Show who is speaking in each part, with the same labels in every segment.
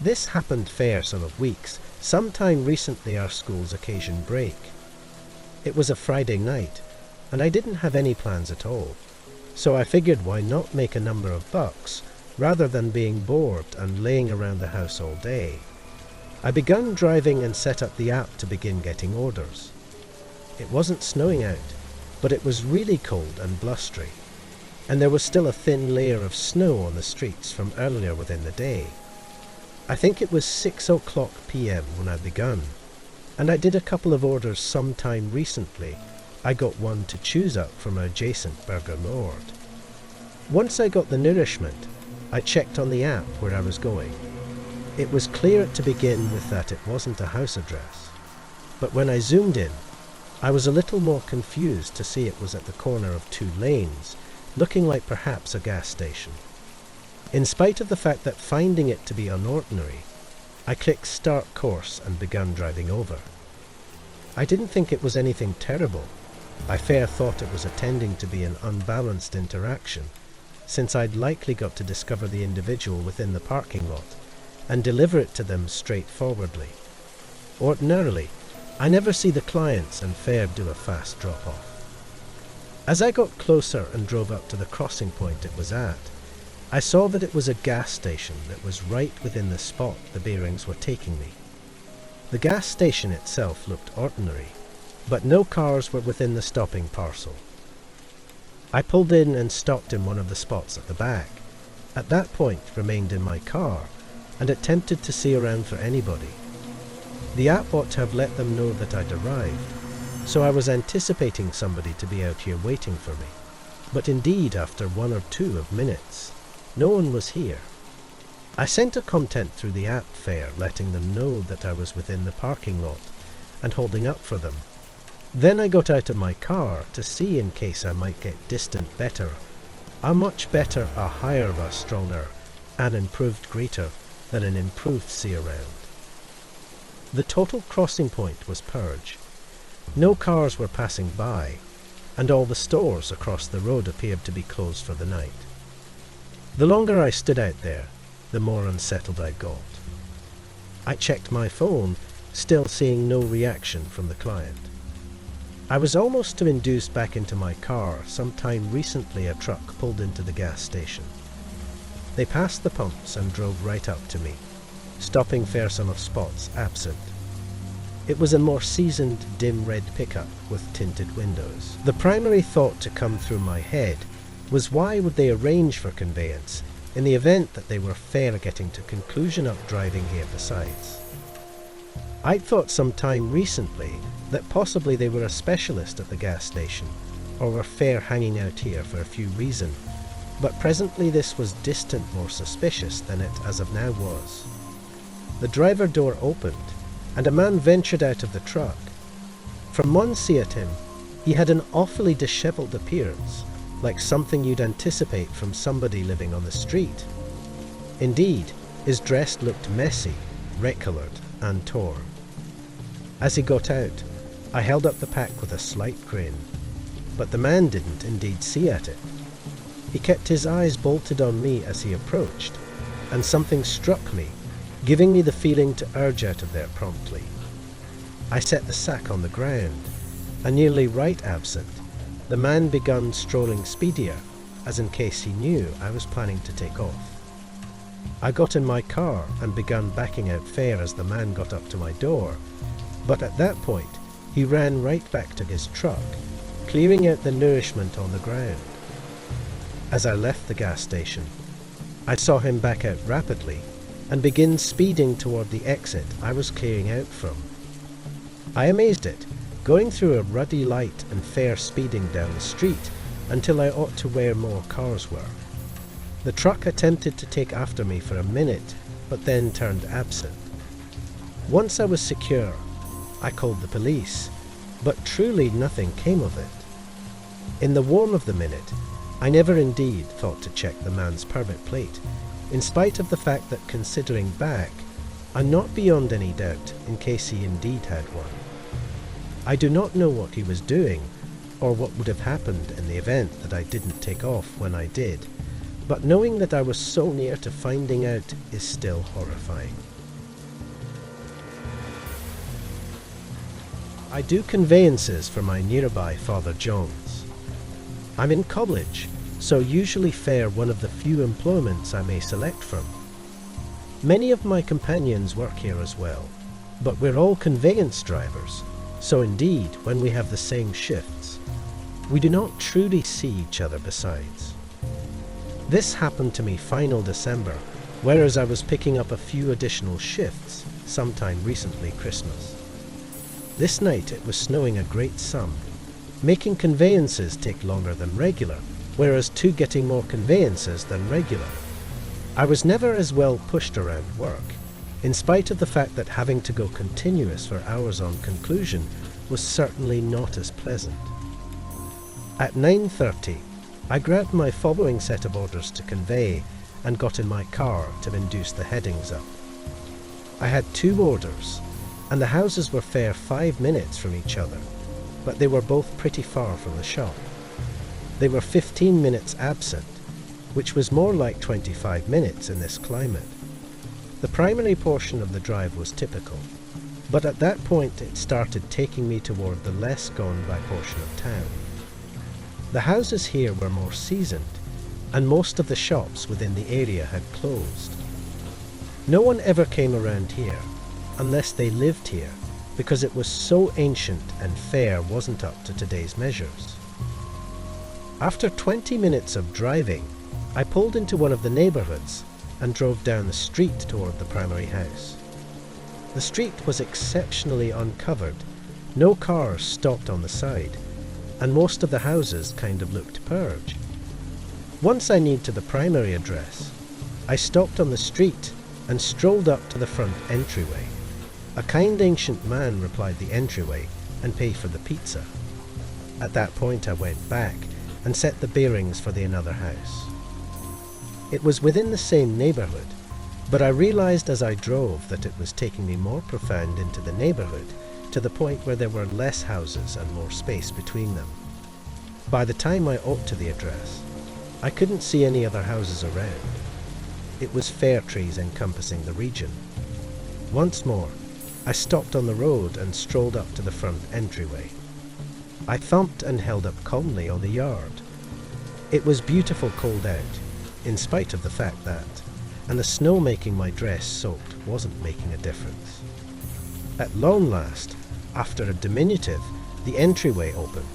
Speaker 1: This happened fair some of weeks, sometime recently our school's occasion break. It was a Friday night, and I didn't have any plans at all, so I figured why not make a number of bucks, rather than being bored and laying around the house all day. I began driving and set up the app to begin getting orders. It wasn't snowing out, but it was really cold and blustery, and there was still a thin layer of snow on the streets from earlier within the day. I think it was 6 p.m. when I begun, and I did a couple of orders sometime recently. I got one to choose up from an adjacent burger lord. Once I got the nourishment, I checked on the app where I was going. It was clear to begin with that it wasn't a house address, but when I zoomed in, I was a little more confused to see it was at the corner of two lanes, looking like perhaps a gas station. In spite of the fact that finding it to be unordinary, I clicked start course and began driving over. I didn't think it was anything terrible. I fair thought it was attending to be an unbalanced interaction, since I'd likely got to discover the individual within the parking lot and deliver it to them straightforwardly. Ordinarily, I never see the clients and fair do a fast drop-off. As I got closer and drove up to the crossing point it was at, I saw that it was a gas station that was right within the spot the bearings were taking me. The gas station itself looked ordinary, but no cars were within the stopping parcel. I pulled in and stopped in one of the spots at the back. At that point, remained in my car and attempted to see around for anybody. The app ought to have let them know that I'd arrived, so I was anticipating somebody to be out here waiting for me. But indeed, after 1 or 2 minutes, no one was here. I sent a content through the app fair letting them know that I was within the parking lot and holding up for them. Then I got out of my car to see in case I might get distant better, a much better, a higher, a stronger, an improved greater than an improved see around. The total crossing point was purge. No cars were passing by, and all the stores across the road appeared to be closed for the night. The longer I stood out there, the more unsettled I got. I checked my phone, still seeing no reaction from the client. I was almost to induce back into my car. Sometime recently a truck pulled into the gas station. They passed the pumps and drove right up to me, stopping fair some of spots absent. It was a more seasoned, dim red pickup with tinted windows. The primary thought to come through my head was why would they arrange for conveyance in the event that they were fair getting to conclusion up driving here besides. I'd thought some time recently that possibly they were a specialist at the gas station or were fair hanging out here for a few reasons, but presently this was distant more suspicious than it as of now was. The driver door opened and a man ventured out of the truck. From one see at him, he had an awfully dishevelled appearance, like something you'd anticipate from somebody living on the street. Indeed, his dress looked messy, red-coloured and torn. As he got out, I held up the pack with a slight grin, but the man didn't indeed see at it. He kept his eyes bolted on me as he approached, and something struck me, giving me the feeling to urge out of there promptly. I set the sack on the ground, and nearly right absent, the man began strolling speedier, as in case he knew I was planning to take off. I got in my car and began backing out fair as the man got up to my door, but at that point he ran right back to his truck, clearing out the nourishment on the ground. As I left the gas station, I saw him back out rapidly and begin speeding toward the exit I was clearing out from. I amazed it, going through a ruddy light and fair speeding down the street until I ought to where more cars were. The truck attempted to take after me for a minute, but then turned absent. Once I was secure, I called the police, but truly nothing came of it. In the warm of the minute, I never indeed thought to check the man's permit plate, in spite of the fact that, considering back, I'm not beyond any doubt in case he indeed had one. I do not know what he was doing, or what would have happened in the event that I didn't take off when I did, but knowing that I was so near to finding out is still horrifying. I do conveyances for my nearby Father John's. I'm in college, so usually fare one of the few employments I may select from. Many of my companions work here as well, but we're all conveyance drivers, so indeed, when we have the same shifts, we do not truly see each other besides. This happened to me final December, whereas I was picking up a few additional shifts sometime recently Christmas. This night it was snowing a great sum, making conveyances take longer than regular, whereas two getting more conveyances than regular. I was never as well pushed around work, in spite of the fact that having to go continuous for hours on conclusion was certainly not as pleasant. At 9:30, I grabbed my following set of orders to convey and got in my car to induce the headings up. I had 2 orders, and the houses were fair 5 minutes from each other, but they were both pretty far from the shop. They were 15 minutes absent, which was more like 25 minutes in this climate. The primary portion of the drive was typical, but at that point it started taking me toward the less gone-by portion of town. The houses here were more seasoned, and most of the shops within the area had closed. No one ever came around here, unless they lived here, because it was so ancient and fare wasn't up to today's measures. After 20 minutes of driving, I pulled into one of the neighbourhoods and drove down the street toward the primary house. The street was exceptionally uncovered, no cars stopped on the side, and most of the houses kind of looked purge. Once I neared to the primary address, I stopped on the street and strolled up to the front entryway. A kind ancient man replied the entryway and paid for the pizza. At that point I went back and set the bearings for the another house. It was within the same neighbourhood, but I realised as I drove that it was taking me more profound into the neighbourhood, to the point where there were less houses and more space between them. By the time I ought to the address, I couldn't see any other houses around. It was fair trees encompassing the region. Once more, I stopped on the road and strolled up to the front entryway. I thumped and held up calmly on the yard. It was beautiful cold out, in spite of the fact that, and the snow making my dress soaked wasn't making a difference. At long last, after a diminutive, the entryway opened.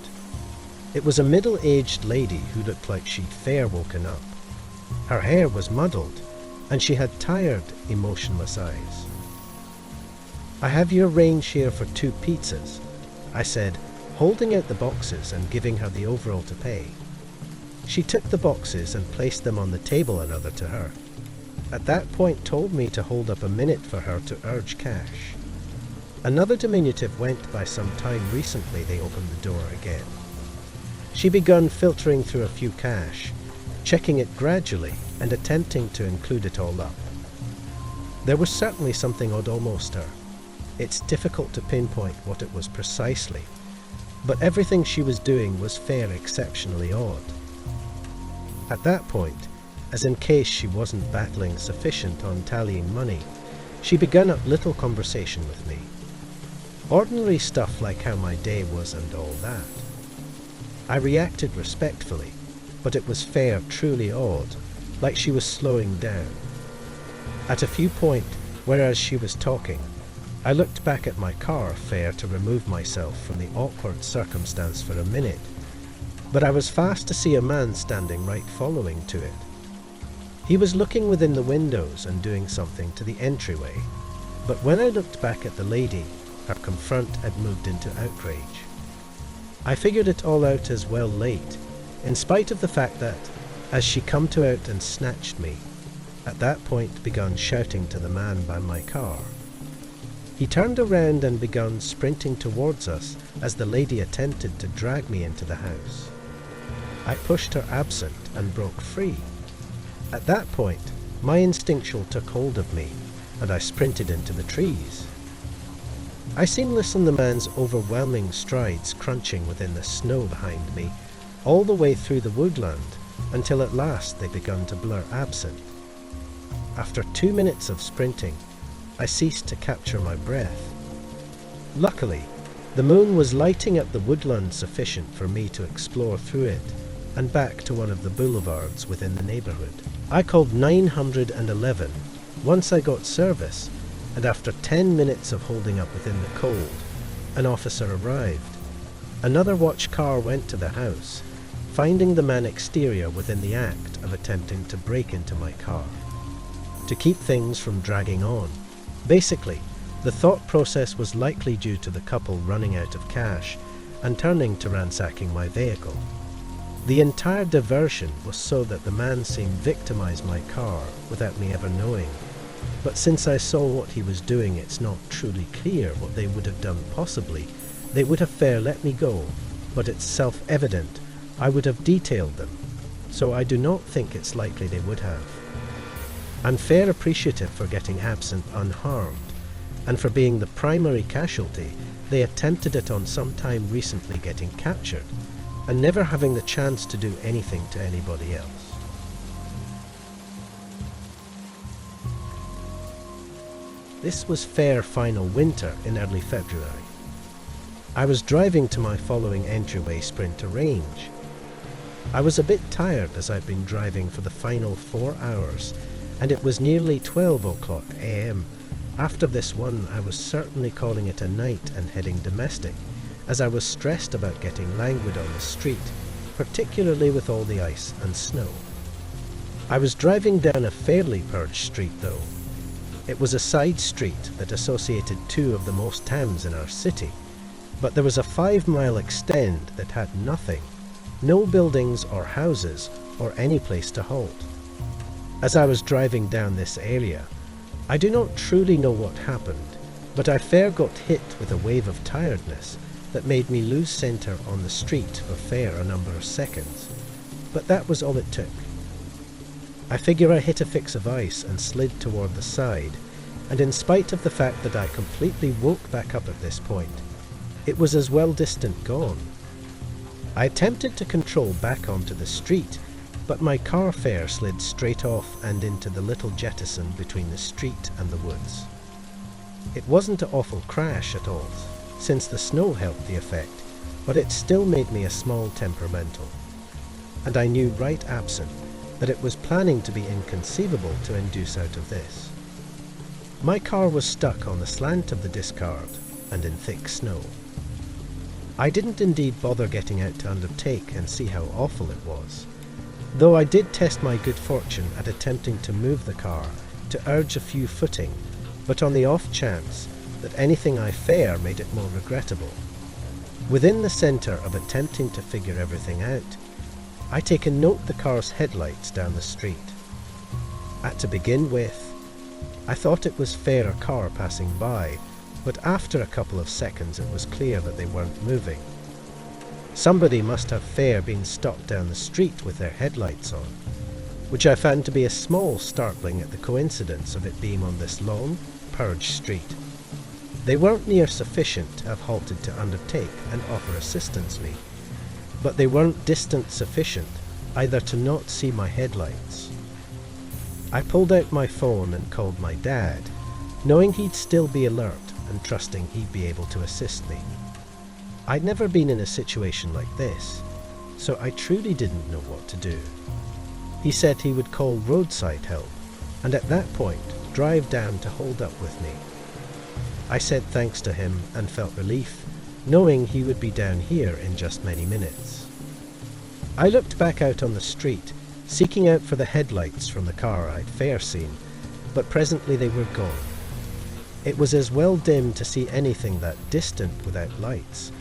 Speaker 1: It was a middle-aged lady who looked like she'd fair woken up. Her hair was muddled, and she had tired, emotionless eyes. "I have your range here for 2 pizzas," I said, holding out the boxes and giving her the overall to pay. She took the boxes and placed them on the table, another to her. At that point told me to hold up a minute for her to urge cash. Another diminutive went by some time recently. They opened the door again. She begun filtering through a few cash, checking it gradually and attempting to include it all up. There was certainly something odd almost her. It's difficult to pinpoint what it was precisely, but everything she was doing was fair exceptionally odd. At that point, as in case she wasn't battling sufficient on tallying money, she began a little conversation with me. Ordinary stuff like how my day was and all that. I reacted respectfully, but it was fair truly odd, like she was slowing down. At a few points, whereas she was talking, I looked back at my car fair to remove myself from the awkward circumstance for a minute, but I was fast to see a man standing right following to it. He was looking within the windows and doing something to the entryway, but when I looked back at the lady, her confront had moved into outrage. I figured it all out as well late, in spite of the fact that, as she come to out and snatched me, at that point begun shouting to the man by my car. He turned around and begun sprinting towards us as the lady attempted to drag me into the house. I pushed her absent and broke free. At that point, my instinctual took hold of me, and I sprinted into the trees. I seamless in the man's overwhelming strides crunching within the snow behind me, all the way through the woodland, until at last they began to blur absent. After 2 minutes of sprinting, I ceased to capture my breath. Luckily, the moon was lighting up the woodland sufficient for me to explore through it and back to one of the boulevards within the neighbourhood. I called 911 once I got service, and after 10 minutes of holding up within the cold, an officer arrived. Another watch car went to the house, finding the man exterior within the act of attempting to break into my car. To keep things from dragging on. Basically, the thought process was likely due to the couple running out of cash and turning to ransacking my vehicle. The entire diversion was so that the man seemed victimize my car without me ever knowing. But since I saw what he was doing, it's not truly clear what they would have done possibly. They would have fair let me go, but it's self-evident I would have detailed them, so I do not think it's likely they would have. I'm fair appreciative for getting absent unharmed, and for being the primary casualty. They attempted it on some time recently getting captured, and never having the chance to do anything to anybody else. This was fair final winter in early February. I was driving to my following entryway Sprinter range. I was a bit tired as I'd been driving for the final 4 hours, and it was nearly 12 o'clock a.m. After this one, I was certainly calling it a night and heading domestic, as I was stressed about getting languid on the street, particularly with all the ice and snow. I was driving down a fairly purged street though. It was a side street that associated two of the most towns in our city, but there was a 5-mile extent that had nothing, no buildings or houses or any place to halt. As I was driving down this area, I do not truly know what happened, but I fair got hit with a wave of tiredness that made me lose centre on the street for fair a number of seconds, but that was all it took. I figure I hit a fix of ice and slid toward the side, and in spite of the fact that I completely woke back up at this point, it was as well distant gone. I attempted to control back onto the street, but my car fare slid straight off and into the little jettison between the street and the woods. It wasn't an awful crash at all, since the snow helped the effect, but it still made me a small temperamental. And I knew right absent that it was planning to be inconceivable to induce out of this. My car was stuck on the slant of the discard and in thick snow. I didn't indeed bother getting out to undertake and see how awful it was, though I did test my good fortune at attempting to move the car to urge a few footing, but on the off chance that anything I fare made it more regrettable. Within the centre of attempting to figure everything out, I take a note the car's headlights down the street. To begin with, I thought it was fair a car passing by, but after a couple of seconds it was clear that they weren't moving. Somebody must have fair been stopped down the street with their headlights on, which I found to be a small startling at the coincidence of it being on this long, purged street. They weren't near sufficient to have halted to undertake and offer assistance me, but they weren't distant sufficient either to not see my headlights. I pulled out my phone and called my dad, knowing he'd still be alert and trusting he'd be able to assist me. I'd never been in a situation like this, so I truly didn't know what to do. He said he would call roadside help, and at that point drive down to hold up with me. I said thanks to him and felt relief, knowing he would be down here in just many minutes. I looked back out on the street, seeking out for the headlights from the car I'd fair seen, but presently they were gone. It was as well dim to see anything that distant without lights,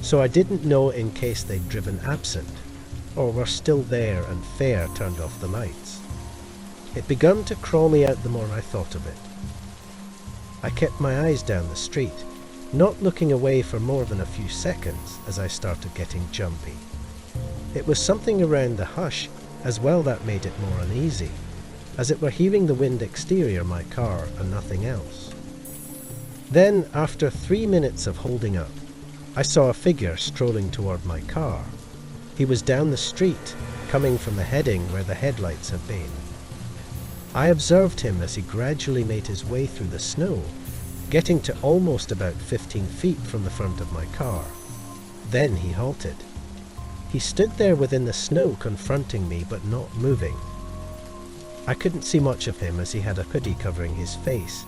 Speaker 1: so I didn't know in case they'd driven absent, or were still there and fair turned off the lights. It began to crawl me out the more I thought of it. I kept my eyes down the street, not looking away for more than a few seconds as I started getting jumpy. It was something around the hush as well that made it more uneasy, as it were hearing the wind exterior my car and nothing else. Then, after 3 minutes of holding up, I saw a figure strolling toward my car. He was down the street, coming from the heading where the headlights had been. I observed him as he gradually made his way through the snow, getting to almost about 15 feet from the front of my car. Then he halted. He stood there within the snow confronting me but not moving. I couldn't see much of him as he had a hoodie covering his face,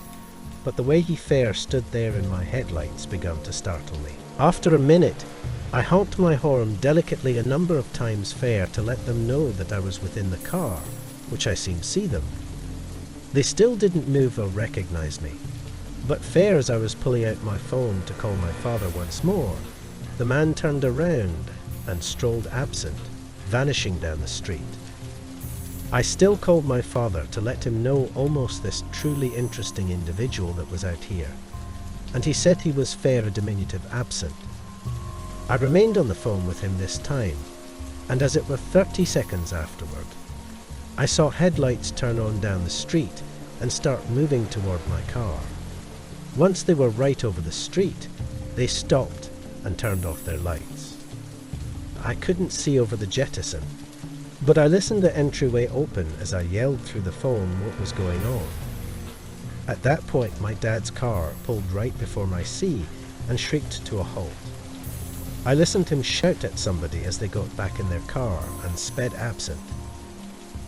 Speaker 1: but the way he stood there in my headlights began to startle me. After a minute, I honked my horn delicately a number of times to let them know that I was within the car, which I seemed to see them. They still didn't move or recognize me, but as I was pulling out my phone to call my father once more, the man turned around and strolled absent, vanishing down the street. I still called my father to let him know almost this truly interesting individual that was out here, and he said he was a diminutive absent. I remained on the phone with him this time, and as it were 30 seconds afterward, I saw headlights turn on down the street and start moving toward my car. Once they were right over the street, they stopped and turned off their lights. I couldn't see over the jettison, but I listened the entryway open as I yelled through the phone what was going on. At that point, my dad's car pulled right before my seat and shrieked to a halt. I listened him shout at somebody as they got back in their car and sped absent.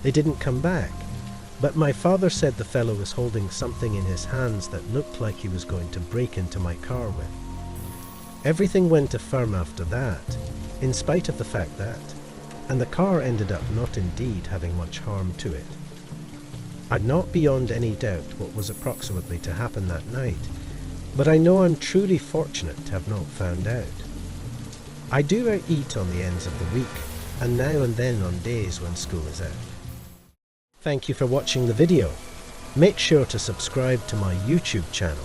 Speaker 1: They didn't come back, but my father said the fellow was holding something in his hands that looked like he was going to break into my car with. Everything went firm after that, in spite of the fact that, and the car ended up not indeed having much harm to it. I'm not beyond any doubt what was approximately to happen that night, but I know I'm truly fortunate to have not found out. I do eat on the ends of the week, and now and then on days when school is out. Thank you for watching the video. Make sure to subscribe to my YouTube channel,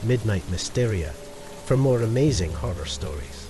Speaker 1: Midnight Mysteria, for more amazing horror stories.